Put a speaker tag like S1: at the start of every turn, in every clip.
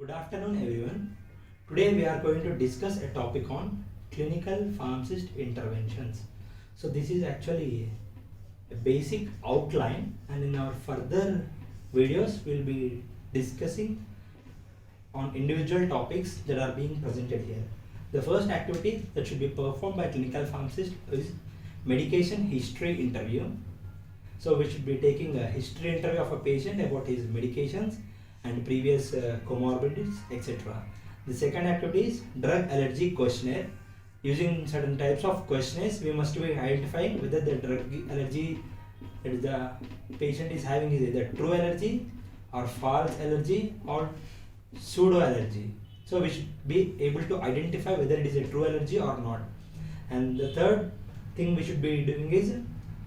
S1: Good afternoon everyone. Today we are going to discuss a topic on clinical pharmacist interventions. So this is actually a basic outline, and in our further videos we will be discussing on individual topics that are being presented here. The first activity that should be performed by clinical pharmacist is medication history interview. So we should be taking a history interview of a patient about his medications and previous comorbidities, etc. The second activity is drug allergy questionnaire. Using certain types of questionnaires, we must be identifying whether the drug allergy that the patient is having is either true allergy or false allergy or pseudo allergy. So we should be able to identify whether it is a true allergy or not. And the third thing we should be doing is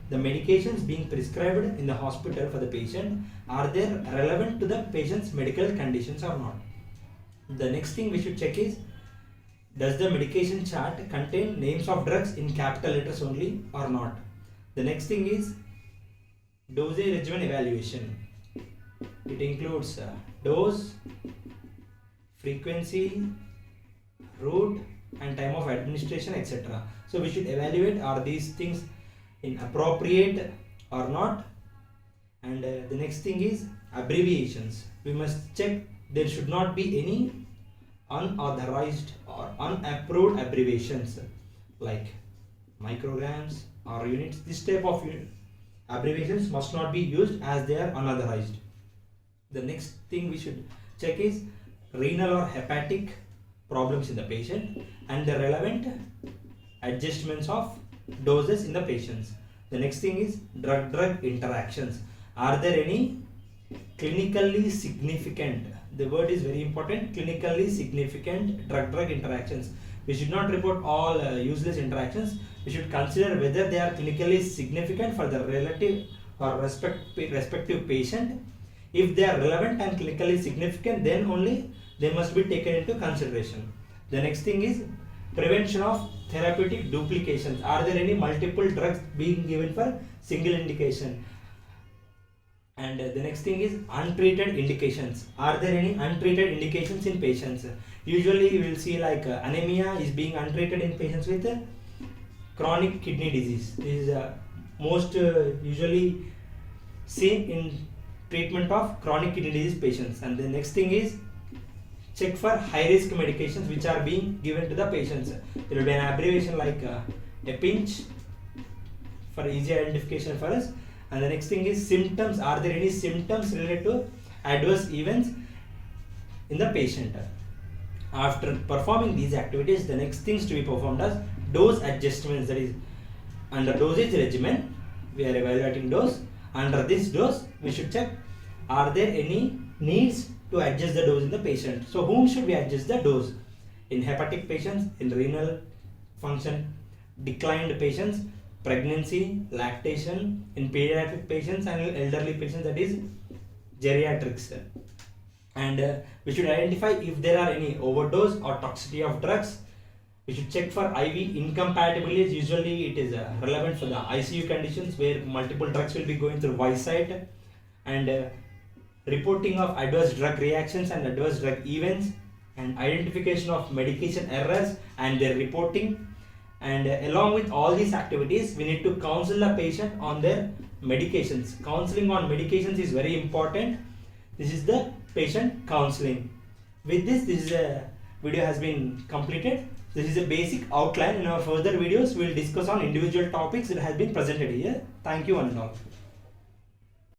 S1: the medications being prescribed in the hospital for the patient, are they relevant to the patient's medical conditions or not? The next thing we should check is, does the medication chart contain names of drugs in capital letters only or not? The next thing is dosage regimen evaluation. It includes dose, frequency, route and time of administration, etc. So we should evaluate, are these things inappropriate or not. And the next thing is abbreviations. We must check there should not be any unauthorized or unapproved abbreviations like micrograms or units. This type of abbreviations must not be used as they are unauthorized. The next thing we should check is renal or hepatic problems in the patient and the relevant adjustments of doses in the patients. The next thing is drug-drug interactions. Are there any clinically significant, the word is very important, clinically significant drug-drug interactions? We should not report all useless interactions. We should consider whether they are clinically significant for the relative or respective patient. If they are relevant and clinically significant, then only they must be taken into consideration. The next thing is prevention of therapeutic duplications. Are there any multiple drugs being given for single indication? And the next thing is untreated indications. Are there any untreated indications in patients? Usually you will see like anemia is being untreated in patients with chronic kidney disease. This is most usually seen in treatment of chronic kidney disease patients. And the next thing is check for high risk medications which are being given to the patients. There will be an abbreviation like a pinch for easy identification for us. And the next thing is symptoms. Are there any symptoms related to adverse events in the patient? After performing these activities, the next things to be performed as dose adjustments. That is, under dosage regimen, we are evaluating dose. Under this dose, we should check, are there any needs to adjust the dose in the patient? So whom should we adjust the dose? In hepatic patients, in renal function declined patients, pregnancy, lactation, in pediatric patients and elderly patients, that is geriatrics. And we should identify if there are any overdose or toxicity of drugs. We should check for IV incompatibilities. Usually it is relevant for the ICU conditions where multiple drugs will be going through Y site. And reporting of adverse drug reactions and adverse drug events, and identification of medication errors and their reporting. And along with all these activities, we need to counsel the patient on their medications. Counseling on medications is very important. This is the patient counseling. With this video has been completed. This is a basic outline. In our further videos, we will discuss on individual topics that has been presented here. Thank you one and all.